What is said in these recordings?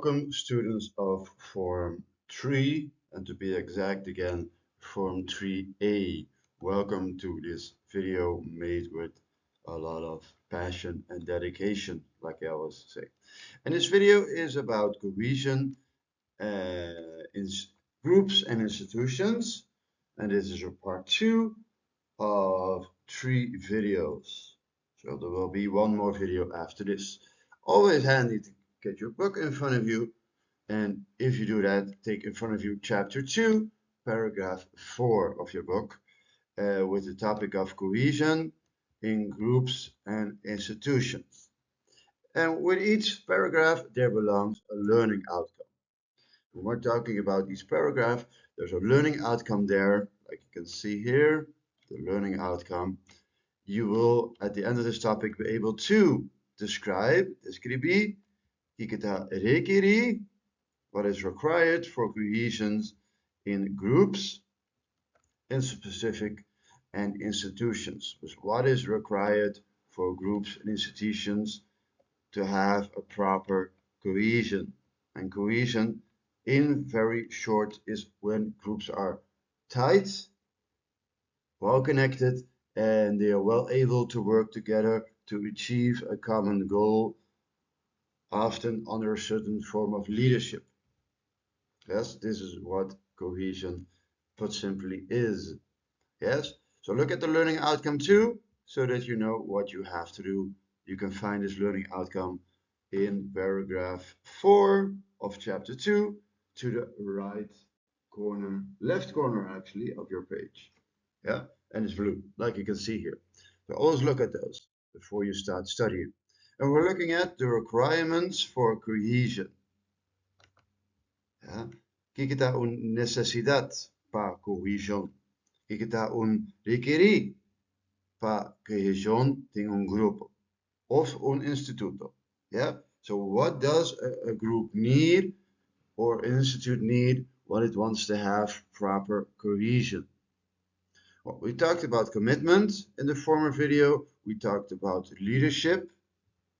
Welcome students of Form 3, and to be exact again, Form 3A. Welcome to this video made with a lot of passion and dedication, like I always say. And this video is about cohesion in groups and institutions. And this is a part 2 of 3 videos. So there will be one more video after this. Always handy to get your book in front of you, and if you do that, take in front of you chapter 2, paragraph 4 of your book, with the topic of cohesion in groups and institutions. And with each paragraph, there belongs a learning outcome. When we're talking about each paragraph, there's a learning outcome there, like you can see here, the learning outcome. You will, at the end of this topic, be able to describe, ikita rekiri, what is required for cohesions in groups, in specific, and institutions. What is required for groups and institutions to have a proper cohesion? And cohesion, in very short, is when groups are tight, well connected, and they are well able to work together to achieve a common goal, often under a certain form of leadership. Yes, this is what cohesion, put simply, is. Yes, so look at the learning outcome too, so that you know what you have to do. You can find this learning outcome in paragraph 4 of chapter 2 to the right corner, left corner actually, of your page. Yeah, and it's blue, like you can see here. So always look at those before you start studying. And we're looking at the requirements for cohesion. ¿Ya? Aquí está una necesidad para cohesión. Aquí está un requerir para cohesión de un grupo of un instituto. Yeah? So what does a group need or an institute need when it wants to have proper cohesion? Well, we talked about commitment in the former video. We talked about leadership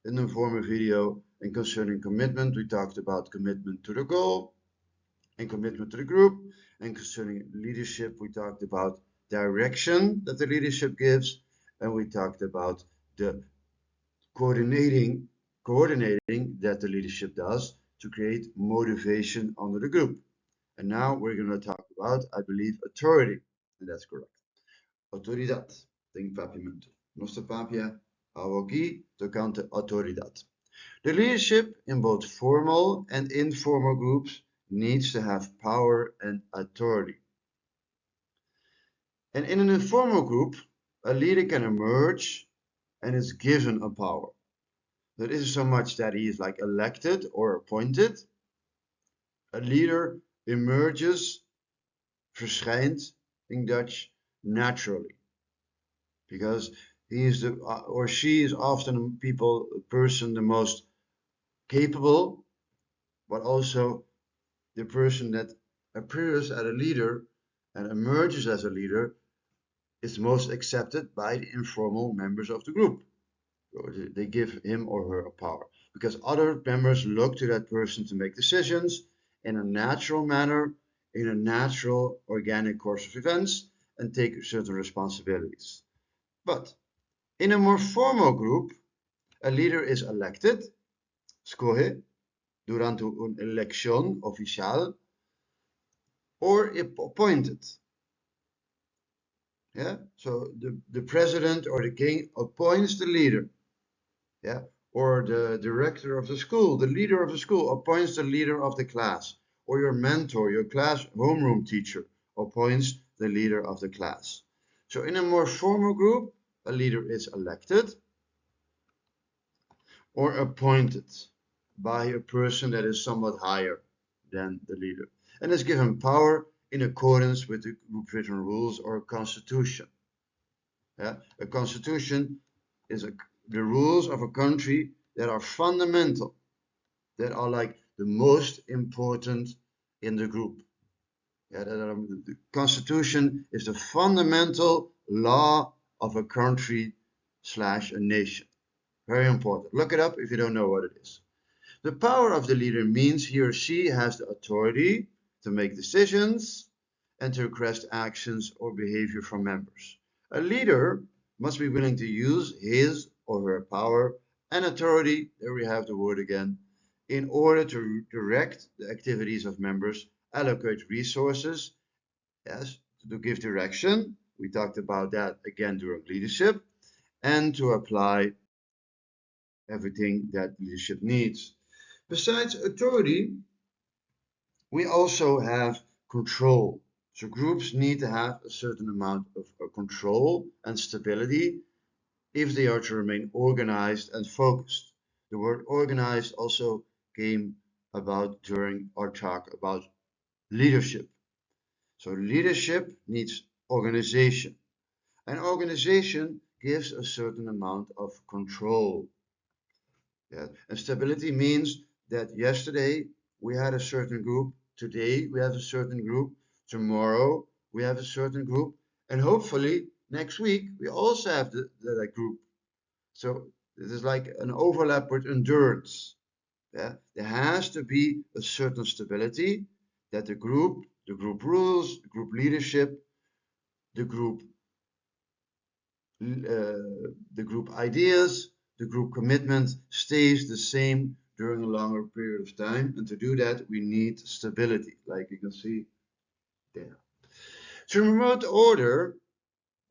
in the former video. And concerning commitment, we talked about commitment to the goal and commitment to the group. And concerning leadership, we talked about direction that the leadership gives, and we talked about the coordinating that the leadership does to create motivation under the group. And now we're going to talk about, I believe, authority, and that's correct. Autoridad, tem papiamento. Nossa papia, aqui, tocante autoridad. The leadership in both formal and informal groups needs to have power and authority. And in an informal group, a leader can emerge and is given a power. That isn't so much that he is like elected or appointed. A leader emerges, verschijnt in Dutch, naturally. Because he is the, or she is often a person the most capable, but also the person that appears as a leader and emerges as a leader is most accepted by the informal members of the group. They give him or her a power because other members look to that person to make decisions in a natural manner, in a natural organic course of events, and take certain responsibilities. But in a more formal group, a leader is elected, escoge, durante una elección oficial, or appointed. Yeah, so the president or the king appoints the leader. Yeah, or the director of the school, the leader of the school appoints the leader of the class, or your mentor, your class homeroom teacher appoints the leader of the class. So in a more formal group, a leader is elected or appointed by a person that is somewhat higher than the leader and is given power in accordance with the group written rules or a constitution. Yeah? A constitution is the rules of a country that are fundamental, that are like the most important in the group. Yeah, the constitution is the fundamental law of a country / a nation. Very important. Look it up if you don't know what it is. The power of the leader means he or she has the authority to make decisions and to request actions or behavior from members. A leader must be willing to use his or her power and authority, there we have the word again, in order to direct the activities of members, allocate resources, yes, to give direction. We talked about that again during leadership, and to apply everything that leadership needs. Besides authority, we also have control. So groups need to have a certain amount of control and stability if they are to remain organized and focused. The word organized also came about during our talk about leadership. So leadership needs organization. And organization gives a certain amount of control. Yeah. And stability means that yesterday we had a certain group, today we have a certain group, tomorrow we have a certain group, and hopefully next week we also have that group. So it is like an overlap with endurance. Yeah? There has to be a certain stability that the group rules, the group leadership, the group the group ideas, the group commitment stays the same during a longer period of time. And to do that, we need stability, like you can see there. To promote order,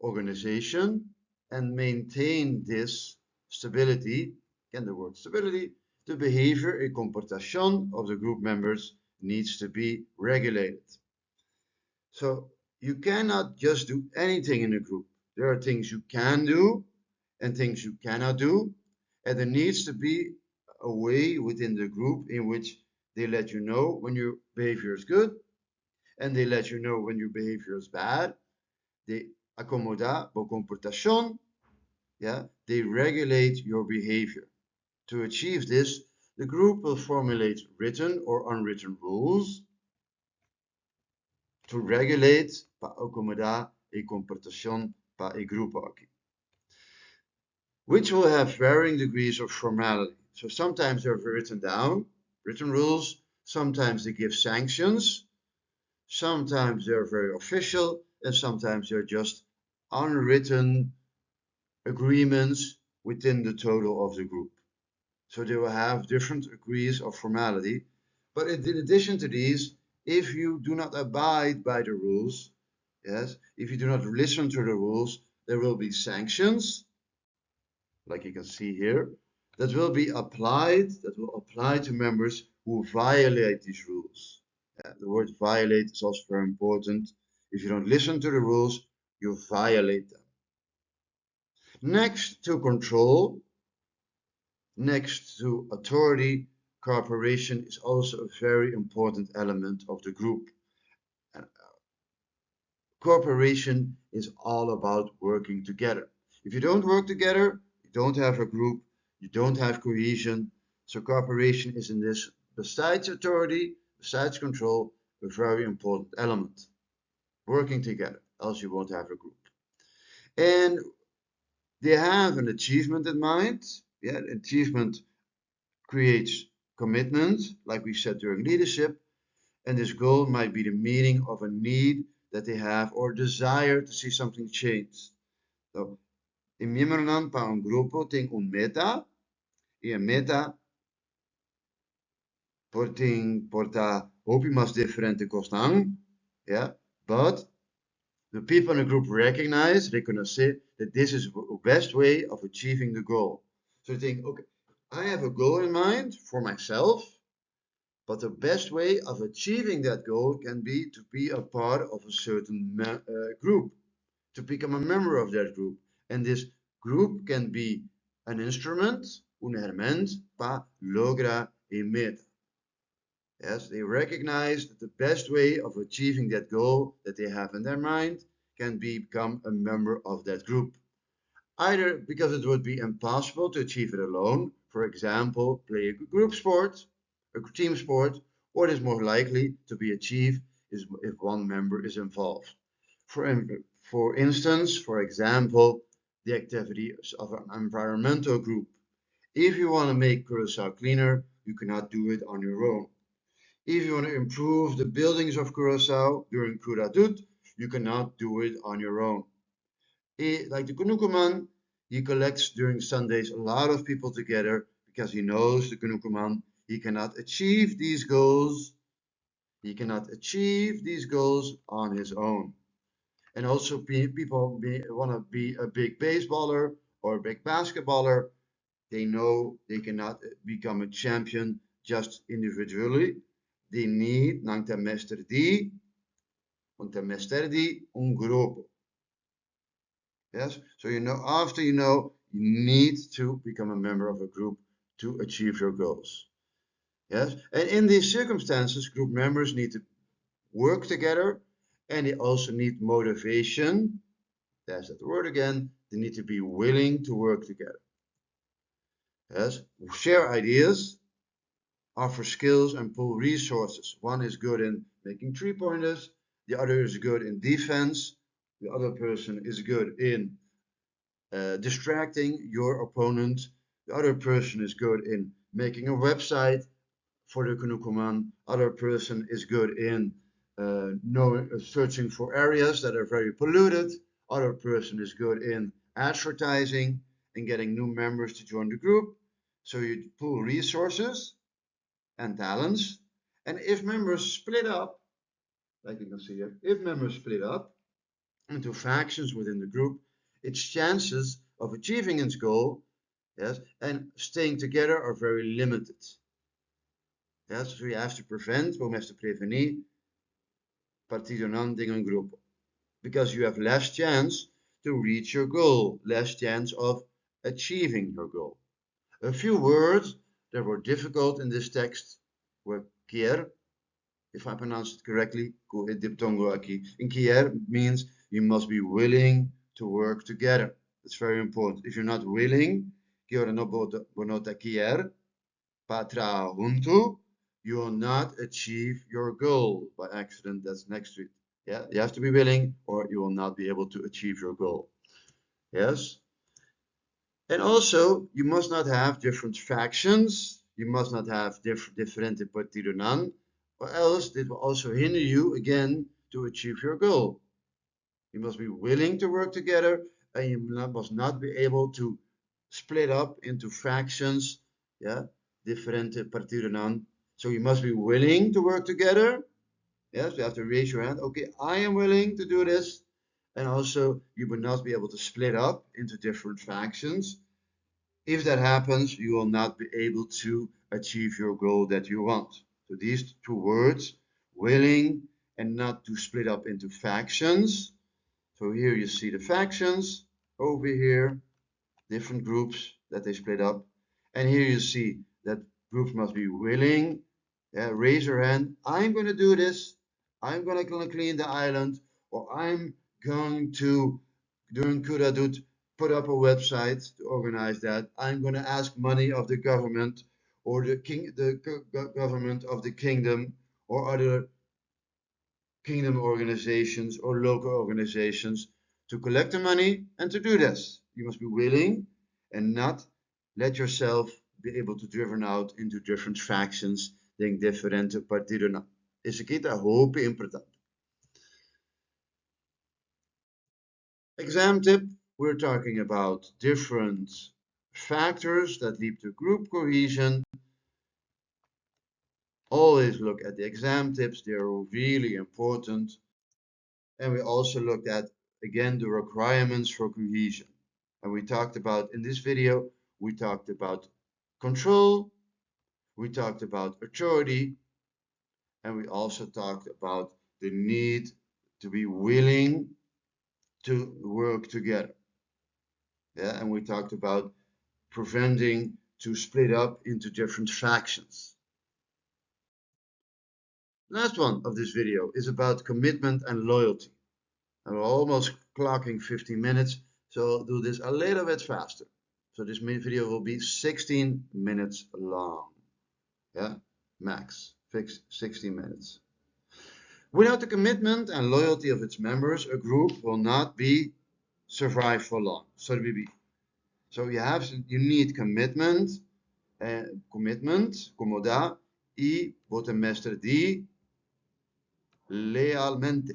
organization, and maintain this stability, again the word stability, the behavior and comportation of the group members needs to be regulated. So you cannot just do anything in a group. There are things you can do and things you cannot do. And there needs to be a way within the group in which they let you know when your behavior is good and they let you know when your behavior is bad. They accomoda vos comportación, yeah, they regulate your behavior. To achieve this, the group will formulate written or unwritten rules to regulate para acomodar a comportación para a grupo aqui, which will have varying degrees of formality. So sometimes they're written down, written rules, sometimes they give sanctions, sometimes they're very official, and sometimes they're just unwritten agreements within the total of the group. So they will have different degrees of formality. But in addition to these, if you do not abide by the rules, yes, if you do not listen to the rules, there will be sanctions, like you can see here, that will apply to members who violate these rules. The word violate is also very important. If you don't listen to the rules, you violate them. Next to control, next to authority, cooperation is also a very important element of the group. And cooperation is all about working together. If you don't work together, you don't have a group, you don't have cohesion. So cooperation is in this, besides authority, besides control, a very important element. Working together, else you won't have a group. And they have an achievement in mind. Yeah, achievement creates commitment, like we said during leadership, and this goal might be the meaning of a need that they have or desire to see something changed. So, in miembros para un grupo tienen un meta, y a meta porta más diferente costan, yeah, but the people in the group recognize, reconocer that this is the best way of achieving the goal. So they think, okay, I have a goal in mind for myself, but the best way of achieving that goal can be to be a part of a certain group, to become a member of that group. And this group can be an instrument, un herramienta para lograr a meta. Yes, they recognize that the best way of achieving that goal that they have in their mind can become a member of that group. Either because it would be impossible to achieve it alone, for example, play a group sport, a team sport, or it is more likely to be achieved if one member is involved. For instance, for example, the activities of an environmental group. If you want to make Curacao cleaner, you cannot do it on your own. If you want to improve the buildings of Curaçao during Curadut, you cannot do it on your own. Like the Kunukuman, he collects during Sundays a lot of people together because he knows the Kunukuman, he cannot achieve these goals. He cannot achieve these goals on his own. And also people want to be a big baseballer or a big basketballer. They know they cannot become a champion just individually. They need ng temester di, un temester di un grupo. Yes, so you know, after you know, you need to become a member of a group to achieve your goals. Yes, and in these circumstances, group members need to work together and they also need motivation. There's that word again. They need to be willing to work together. Yes, share ideas, offer skills, and pool resources. One is good in making three-pointers, the other is good in defense, the other person is good in distracting your opponent, the other person is good in making a website for the Kunukuman, other person is good in searching for areas that are very polluted, other person is good in advertising and getting new members to join the group. So you pool resources and talents. And if members split up, like you can see here, if members split up into factions within the group, its chances of achieving its goal, yes, and staying together are very limited. Yes, so you have to prevent, vamos have to prevenir, partido non de un grupo, because you have less chance to reach your goal, less chance of achieving your goal. A few words that were difficult in this text were kier, if I pronounce it correctly, diptongo aqui. In kier means you must be willing to work together. It's very important. If you're not willing, kior no bonota kier, patra junto, you will not achieve your goal by accident. That's next to it. Yeah, you have to be willing or you will not be able to achieve your goal. Yes. And also, you must not have different factions. You must not have different partidonan, or else it will also hinder you again to achieve your goal. You must be willing to work together, and you must not be able to split up into factions. Yeah, different partidonan. So you must be willing to work together. Yes, you have to raise your hand. Okay, I am willing to do this. And also, you will not be able to split up into different factions. If that happens, you will not be able to achieve your goal that you want. So these two words, willing and not to split up into factions. So here you see the factions, over here, different groups that they split up. And here you see that groups must be willing. Yeah, raise your hand. I'm going to do this. I'm going to clean the island, or I'm going to, during Kuradut, put up a website to organize that. I'm going to ask money of the government or the government of the kingdom or other kingdom organizations or local organizations to collect the money and to do this. You must be willing and not let yourself be able to driven out into different factions than different partidos. Isso aqui está roupa importante. Exam tip, we're talking about different factors that lead to group cohesion. Always look at the exam tips, they're really important. And we also looked at, again, the requirements for cohesion. And we talked about, in this video, we talked about control, we talked about authority, and we also talked about the need to be willing to work together. Yeah, and we talked about preventing to split up into different factions. Last one of this video is about commitment and loyalty. And we're almost clocking 15 minutes, so I'll do this a little bit faster. So this video will be 16 minutes long. Yeah, max, fix 16 minutes. Without the commitment and loyalty of its members, a group will not be survive for long. So you need commitment commitment, comoda, y botemestre di lealmente.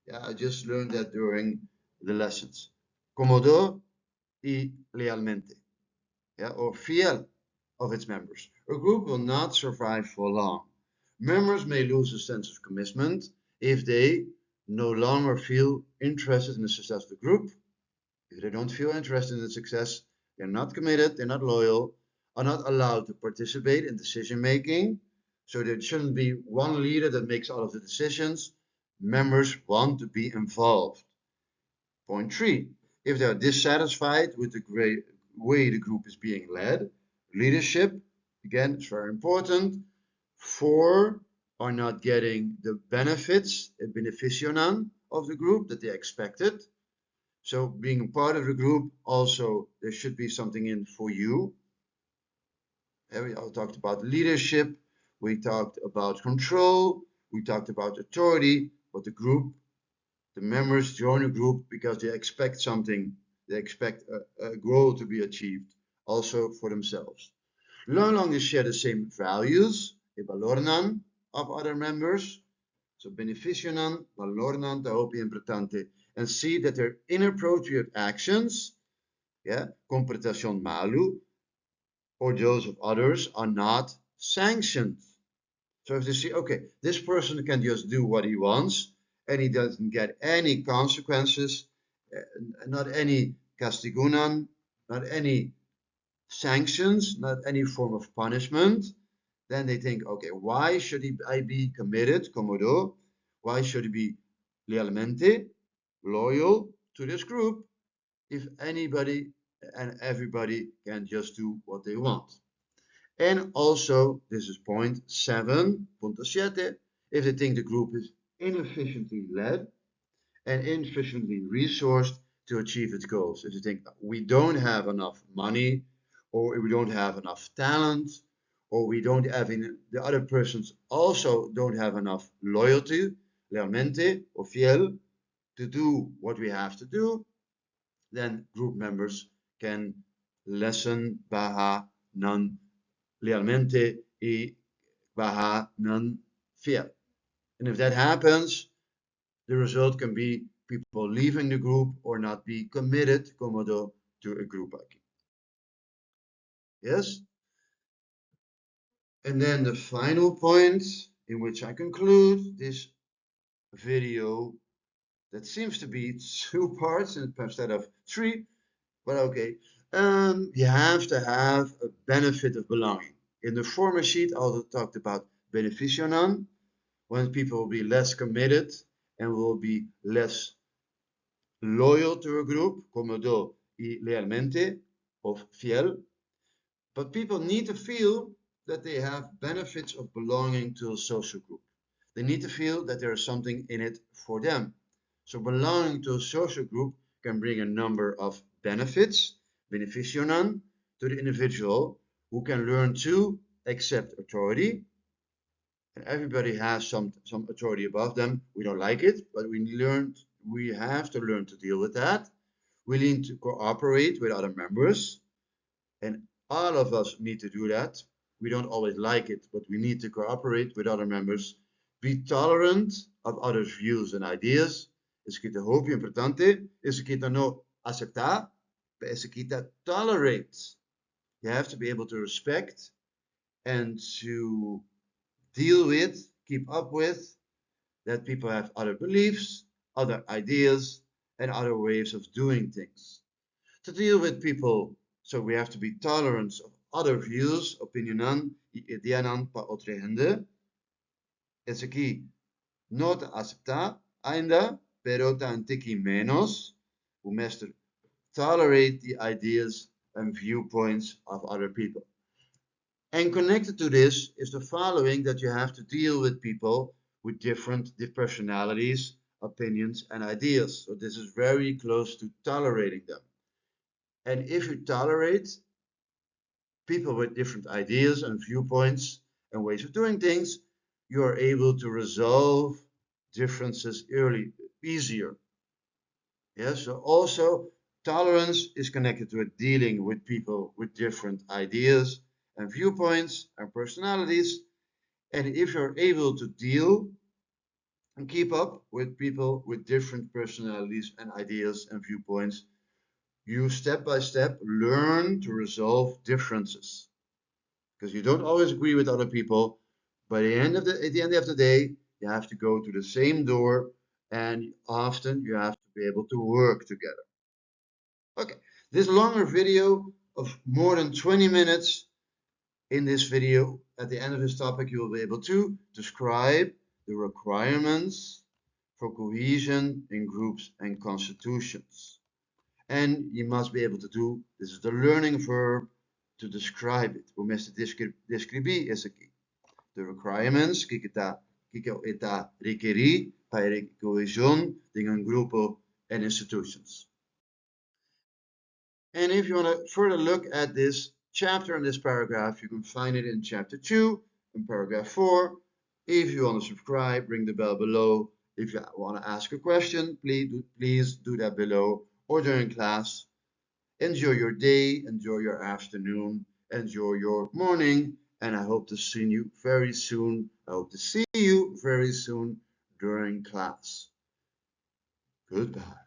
Yeah, I just learned that during the lessons. Comodo y lealmente. Yeah, or fiel of its members. A group will not survive for long. Members may lose a sense of commitment if they no longer feel interested in the success of the group. If they don't feel interested in the success, they're not committed, they're not loyal, are not allowed to participate in decision making. So there shouldn't be one leader that makes all of the decisions. Members want to be involved. Point 3, if they are dissatisfied with the way the group is being led, leadership, again, is very important. 4, are not getting the benefits, beneficionan of the group that they expected. So being a part of the group, also there should be something in for you. We all talked about leadership, we talked about control, we talked about authority, but the group, the members join a group because they expect something, they expect a goal to be achieved, also for themselves. No longer share the same values, valornan, of other members, so beneficionan, valornan, taopi importante, and see that their inappropriate actions, yeah, comportación malu, or those of others are not sanctioned. So if they see, okay, this person can just do what he wants and he doesn't get any consequences, not any castigunan, not any sanctions, not any form of punishment, then they think, okay, why should I be committed, comodo? Why should I be lealmente, loyal to this group if anybody and everybody can just do what they want? And also, this is point 7, punto 7, if they think the group is inefficiently led and inefficiently resourced to achieve its goals. If you think we don't have enough money, or we don't have enough talent, or we don't have the other persons also don't have enough loyalty, lealmente or fiel, to do what we have to do, then group members can lessen baja non lealmente y baja non fiel. And if that happens, the result can be people leaving the group or not be committed, comodo, to a group hiking. Yes? And then the final point in which I conclude this video that seems to be 2 parts instead of 3, but okay. You have to have a benefit of belonging. In the former sheet, I also talked about beneficionan, when people will be less committed and will be less loyal to a group, comodo y lealmente, of fiel. But people need to feel that they have benefits of belonging to a social group. They need to feel that there is something in it for them. So belonging to a social group can bring a number of benefits, beneficionan, to the individual who can learn to accept authority. And everybody has some authority above them. We don't like it, but we have to learn to deal with that. We need to cooperate with other members, and all of us need to do that. We don't always like it, but we need to cooperate with other members. Be tolerant of others' views and ideas. Isso aqui hope importante. Isso aqui no aceitar, but isso aqui tolerate. You have to be able to respect and to deal with, keep up with, that people have other beliefs, other ideas, and other ways of doing things. To deal with people, so we have to be tolerant of other views, opinionan y ideanan pa otra gente. Es aquí, no te acepta ainda, pero tantiki menos, we must tolerate the ideas and viewpoints of other people. And connected to this is the following, that you have to deal with people with different personalities, opinions, and ideas. So this is very close to tolerating them. And if you tolerate people with different ideas and viewpoints and ways of doing things, you are able to resolve differences easier. Yeah, so also tolerance is connected to dealing with people with different ideas and viewpoints and personalities. And if you're able to deal and keep up with people with different personalities and ideas and viewpoints, you step by step learn to resolve differences. Because you don't always agree with other people, but at the end of the day, you have to go to the same door, and often you have to be able to work together. Okay, this longer video of more than 20 minutes. In this video, at the end of this topic, you will be able to describe the requirements for cohesion in groups and constitutions. And you must be able to do, this is the learning verb, to describe it. O mes descrever is aqui. The requirements, que está requerir para cohesion em um grupo and institutions. And if you want to further look at this chapter and this paragraph, you can find it in chapter 2 in paragraph 4. If you want to subscribe, ring the bell below. If you want to ask a question, please do that below or during class. Enjoy your day, enjoy your afternoon, enjoy your morning, and I hope to see you very soon. I hope to see you very soon during class. Goodbye.